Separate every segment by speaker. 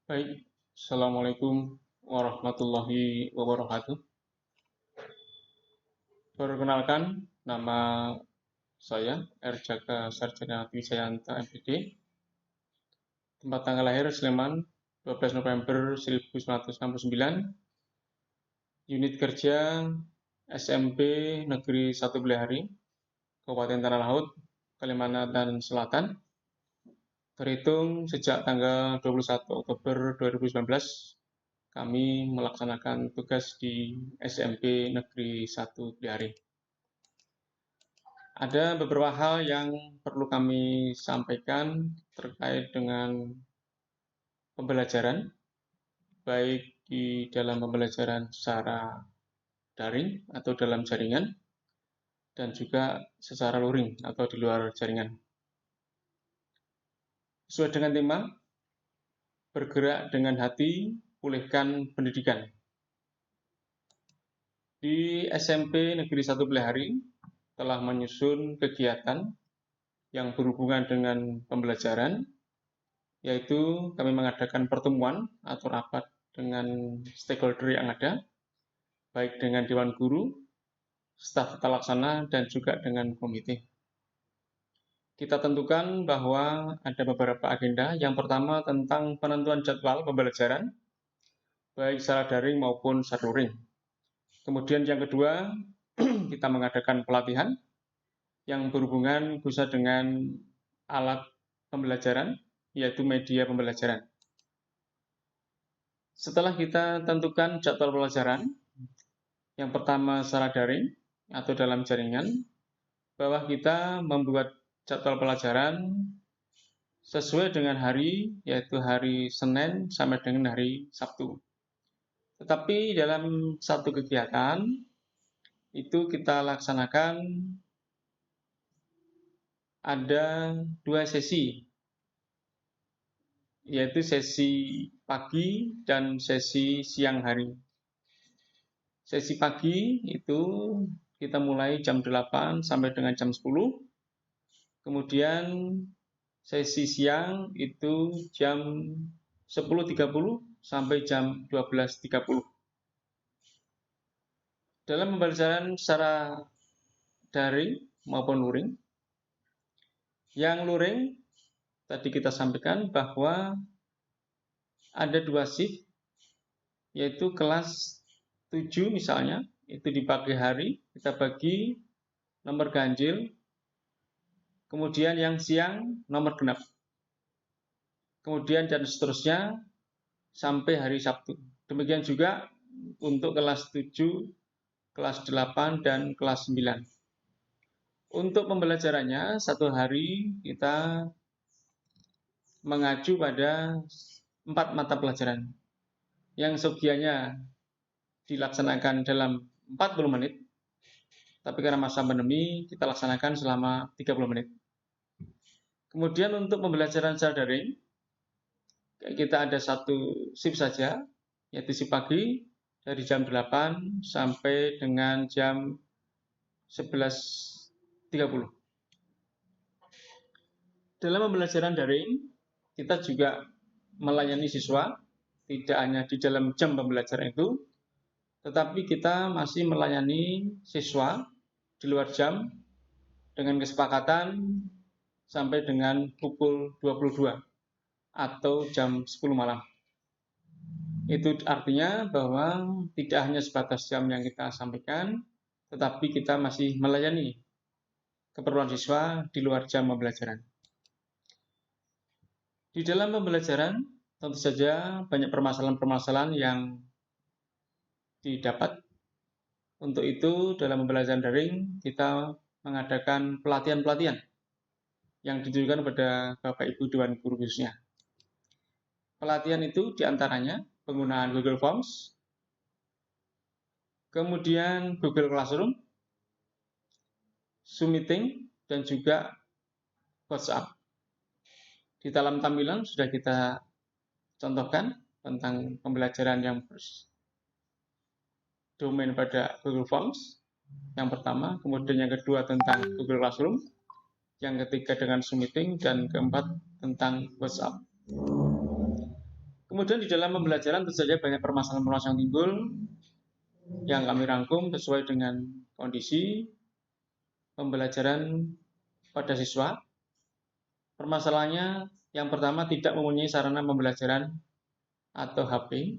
Speaker 1: Baik, Assalamualaikum warahmatullahi wabarakatuh. Perkenalkan, nama saya Jaka Sarjana Twijayanta MPD. Tempat tanggal lahir Sleman, 12 November 1969. Unit kerja SMP Negeri 1 Belehari, Kabupaten Tanah Laut, Kalimantan Selatan. Terhitung sejak tanggal 21 Oktober 2019, kami melaksanakan tugas di SMP Negeri 1 Belehari. Ada beberapa hal yang perlu kami sampaikan terkait dengan pembelajaran, baik di dalam pembelajaran secara daring atau dalam jaringan, dan juga secara luring atau di luar jaringan. Sesuai dengan tema, bergerak dengan hati, pulihkan pendidikan. Di SMP Negeri 1 Belehari telah menyusun kegiatan yang berhubungan dengan pembelajaran, yaitu kami mengadakan pertemuan atau rapat dengan stakeholder yang ada, baik dengan Dewan Guru, staf tata laksana, dan juga dengan komite. Kita tentukan bahwa ada beberapa agenda. Yang pertama tentang penentuan jadwal pembelajaran, baik secara daring maupun secara luring. Kemudian yang kedua, kita mengadakan pelatihan yang berhubungan khususnya dengan alat pembelajaran, yaitu media pembelajaran. Setelah kita tentukan jadwal pelajaran, yang pertama secara daring atau dalam jaringan, bahwa kita membuat jadwal pelajaran sesuai dengan hari, yaitu hari Senin sampai dengan hari Sabtu. Tetapi dalam satu kegiatan, itu kita laksanakan ada 2 sesi, yaitu sesi pagi dan sesi siang hari. Sesi pagi itu kita mulai jam 8 sampai dengan jam 10. Kemudian sesi siang itu jam 10.30 sampai jam 12.30. Dalam pembelajaran secara daring maupun luring, yang luring tadi kita sampaikan bahwa ada 2 shift, yaitu kelas 7 misalnya, itu di pagi hari kita bagi nomor ganjil, kemudian yang siang nomor genap, kemudian dan seterusnya sampai hari Sabtu. Demikian juga untuk kelas 7, kelas 8, dan kelas 9. Untuk pembelajarannya, satu hari kita mengacu pada 4 mata pelajaran yang sekiannya dilaksanakan dalam 40 menit, tapi karena masa pandemi kita laksanakan selama 30 menit. Kemudian untuk pembelajaran secara daring, kita ada satu shift saja, yaitu shift pagi dari jam 8 sampai dengan jam 11.30. Dalam pembelajaran daring, kita juga melayani siswa, tidak hanya di dalam jam pembelajaran itu, tetapi kita masih melayani siswa di luar jam dengan kesepakatan sampai dengan pukul 22 atau jam 10 malam. Itu artinya bahwa tidak hanya sebatas jam yang kita sampaikan, tetapi kita masih melayani keperluan siswa di luar jam pembelajaran. Di dalam pembelajaran, tentu saja banyak permasalahan-permasalahan yang didapat. Untuk itu, dalam pembelajaran daring, kita mengadakan pelatihan-pelatihan yang ditujukan kepada Bapak Ibu Dewan Guru khususnya. Pelatihan itu diantaranya penggunaan Google Forms, kemudian Google Classroom, Zoom Meeting, dan juga WhatsApp. Di dalam tampilan sudah kita contohkan tentang pembelajaran yang domain pada Google Forms yang pertama, kemudian yang kedua tentang Google Classroom, yang ketiga dengan Zoom Meeting, dan keempat tentang WhatsApp. Kemudian di dalam pembelajaran tentu saja banyak permasalahan-permasalahan yang timbul yang kami rangkum sesuai dengan kondisi pembelajaran pada siswa. Permasalahannya yang pertama tidak mempunyai sarana pembelajaran atau HP.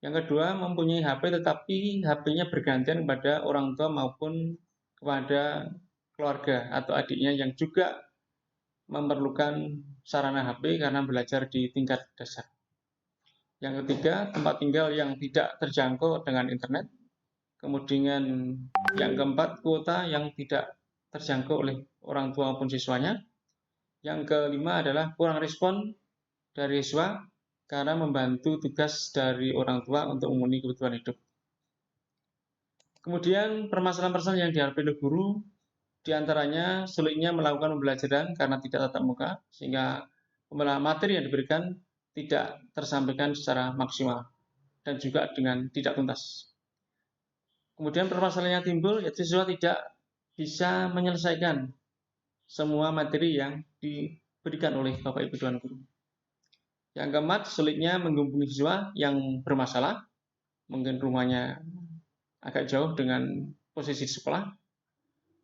Speaker 1: Yang kedua mempunyai HP tetapi HP-nya bergantian kepada orang tua maupun kepada keluarga atau adiknya yang juga memerlukan sarana HP karena belajar di tingkat dasar. Yang ketiga, tempat tinggal yang tidak terjangkau dengan internet. Kemudian yang keempat, kuota yang tidak terjangkau oleh orang tua maupun siswanya. Yang kelima adalah kurang respon dari siswa karena membantu tugas dari orang tua untuk memenuhi kebutuhan hidup. Kemudian permasalahan-permasalahan yang dihadapi oleh guru diantaranya sulitnya melakukan pembelajaran karena tidak tatap muka sehingga materi yang diberikan tidak tersampaikan secara maksimal dan juga dengan tidak tuntas. Kemudian permasalahan yang timbul yaitu siswa tidak bisa menyelesaikan semua materi yang diberikan oleh Bapak Ibu Dewan Guru. Yang keempat, sulitnya menghubungi siswa yang bermasalah, mungkin rumahnya agak jauh dengan posisi sekolah.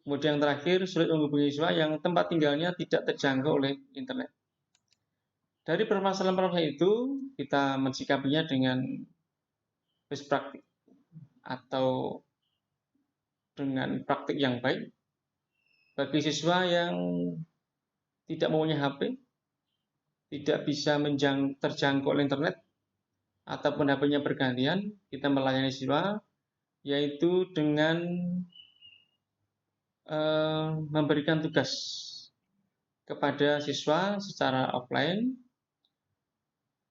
Speaker 1: Kemudian yang terakhir, sulit menghubungi siswa yang tempat tinggalnya tidak terjangkau oleh internet. Dari permasalahan-permasalahan itu, kita mensikapinya dengan best practice atau dengan praktik yang baik. Bagi siswa yang tidak mempunyai HP, tidak bisa terjangkau oleh internet, ataupun HP-nya bergantian, kita melayani siswa, yaitu dengan memberikan tugas kepada siswa secara offline.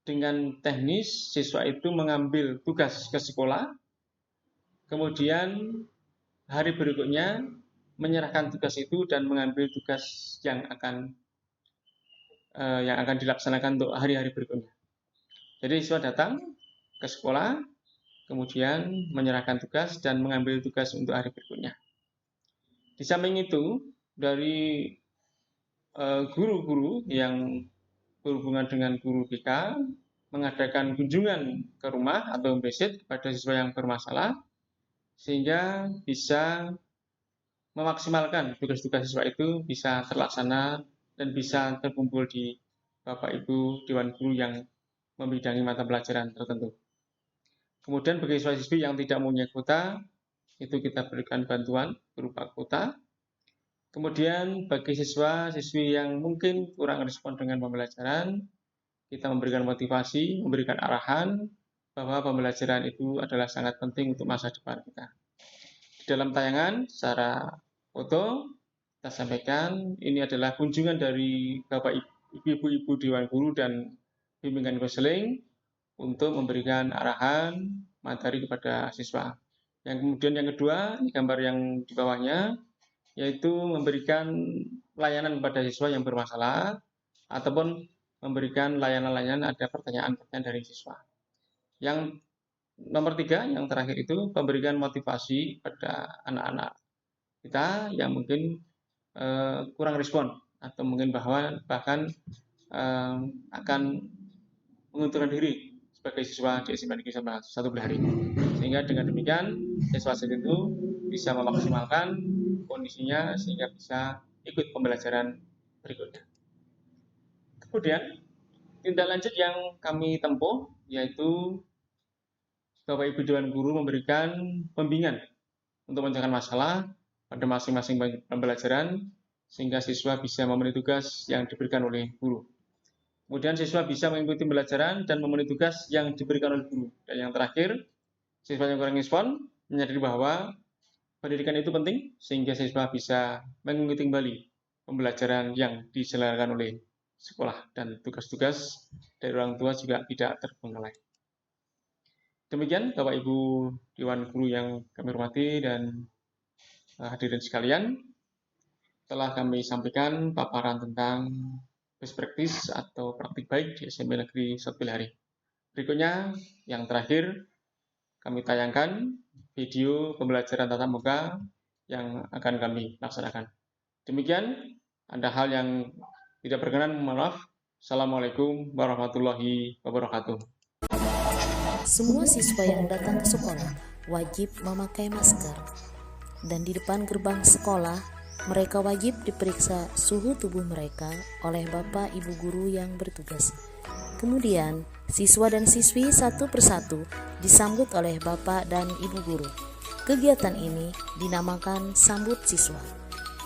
Speaker 1: Dengan teknis, siswa itu mengambil tugas ke sekolah, kemudian hari berikutnya menyerahkan tugas itu dan mengambil tugas yang akan dilaksanakan untuk hari-hari berikutnya. Jadi siswa datang ke sekolah, kemudian menyerahkan tugas dan mengambil tugas untuk hari berikutnya. Di samping itu, dari guru-guru yang berhubungan dengan guru BK mengadakan kunjungan ke rumah atau home visit kepada siswa yang bermasalah sehingga bisa memaksimalkan tugas-tugas siswa itu bisa terlaksana dan bisa terkumpul di Bapak Ibu Dewan Guru yang membidangi mata pelajaran tertentu. Kemudian bagi siswa-siswi yang tidak mempunyai kuota, itu kita berikan bantuan berupa kuota. Kemudian bagi siswa-siswi yang mungkin kurang respon dengan pembelajaran, kita memberikan motivasi, memberikan arahan bahwa pembelajaran itu adalah sangat penting untuk masa depan kita. Di dalam tayangan secara foto, kita sampaikan ini adalah kunjungan dari Bapak Ibu Dewan Guru dan bimbingan konseling untuk memberikan arahan materi kepada siswa. Yang kemudian yang kedua, ini gambar yang di bawahnya, yaitu memberikan layanan kepada siswa yang bermasalah ataupun memberikan layanan-layanan ada pertanyaan-pertanyaan dari siswa. Yang nomor 3, yang terakhir itu memberikan motivasi pada anak-anak kita yang mungkin kurang respon atau mungkin bahkan akan mengundurkan diri sebagai siswa di SMA Negeri 1 Belahari. Sehingga dengan demikian siswa itu bisa memaksimalkan kondisinya sehingga bisa ikut pembelajaran berikutnya. Kemudian tindak lanjut yang kami tempuh yaitu Bapak Ibu Dewan Guru memberikan pembimbingan untuk memecahkan masalah pada masing-masing pembelajaran sehingga siswa bisa memenuhi tugas yang diberikan oleh guru. Kemudian siswa bisa mengikuti pembelajaran dan memenuhi tugas yang diberikan oleh guru. Dan yang terakhir, siswa yang kurang respon menyadari bahwa pendidikan itu penting sehingga siswa bisa mengikuti kembali pembelajaran yang diselenggarakan oleh sekolah dan tugas-tugas dari orang tua juga tidak terbengkalai. Demikian Bapak Ibu Dewan Guru yang kami hormati dan hadirin sekalian, telah kami sampaikan paparan tentang best practice atau praktik baik di SMP Negeri 1 Belahari. Berikutnya, yang terakhir, kami tayangkan video pembelajaran tatap muka yang akan kami laksanakan. Demikian, ada hal yang tidak berkenan, mohon maaf. Assalamualaikum warahmatullahi wabarakatuh.
Speaker 2: Semua siswa yang datang ke sekolah wajib memakai masker, dan di depan gerbang sekolah mereka wajib diperiksa suhu tubuh mereka oleh bapak ibu guru yang bertugas. Kemudian siswa dan siswi satu persatu disambut oleh bapak dan ibu guru. Kegiatan ini dinamakan sambut siswa.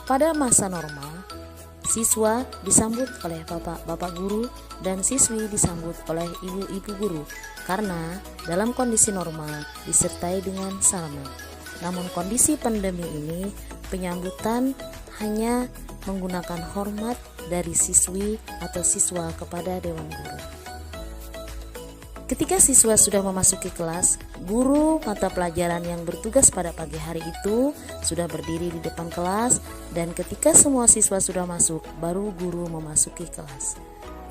Speaker 2: Pada masa normal, siswa disambut oleh bapak-bapak guru dan siswi disambut oleh ibu-ibu guru karena dalam kondisi normal disertai dengan salaman. Namun kondisi pandemi ini penyambutan hanya menggunakan hormat dari siswi atau siswa kepada dewan guru. Ketika siswa sudah memasuki kelas, guru mata pelajaran yang bertugas pada pagi hari itu sudah berdiri di depan kelas, dan ketika semua siswa sudah masuk, baru guru memasuki kelas.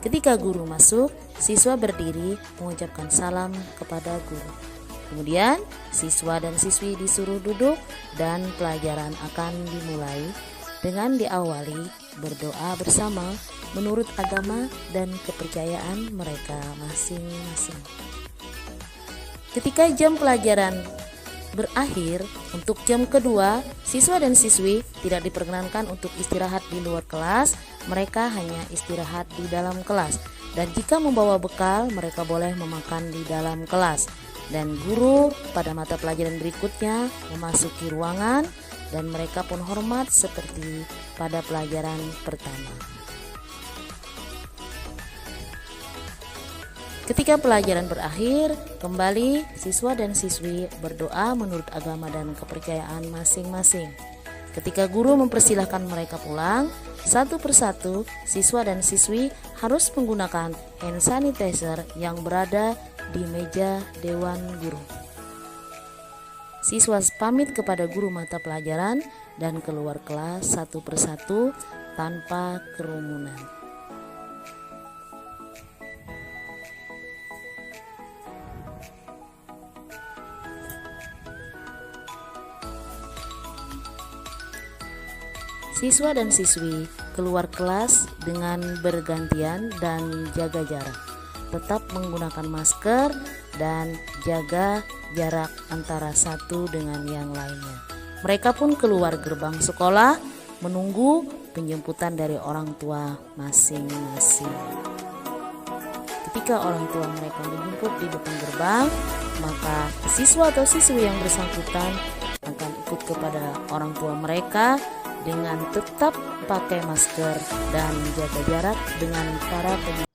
Speaker 2: Ketika guru masuk, siswa berdiri mengucapkan salam kepada guru. Kemudian, siswa dan siswi disuruh duduk dan pelajaran akan dimulai dengan diawali berdoa bersama menurut agama dan kepercayaan mereka masing-masing. Ketika jam pelajaran berakhir, untuk jam kedua, siswa dan siswi tidak diperkenankan untuk istirahat di luar kelas, mereka hanya istirahat di dalam kelas. Dan jika membawa bekal, mereka boleh memakan di dalam kelas. Dan guru pada mata pelajaran berikutnya memasuki ruangan, dan mereka pun hormat seperti pada pelajaran pertama. Ketika pelajaran berakhir, kembali siswa dan siswi berdoa menurut agama dan kepercayaan masing-masing. Ketika guru mempersilahkan mereka pulang, satu persatu siswa dan siswi harus menggunakan hand sanitizer yang berada di meja dewan guru. Siswa pamit kepada guru mata pelajaran dan keluar kelas satu persatu tanpa kerumunan. Siswa dan siswi keluar kelas dengan bergantian dan jaga jarak. Tetap menggunakan masker dan jaga jarak antara satu dengan yang lainnya. Mereka pun keluar gerbang sekolah menunggu penjemputan dari orang tua masing-masing. Ketika orang tua mereka menjemput di depan gerbang, maka siswa atau siswi yang bersangkutan akan ikut kepada orang tua mereka dengan tetap pakai masker dan jaga jarak dengan para penjaga.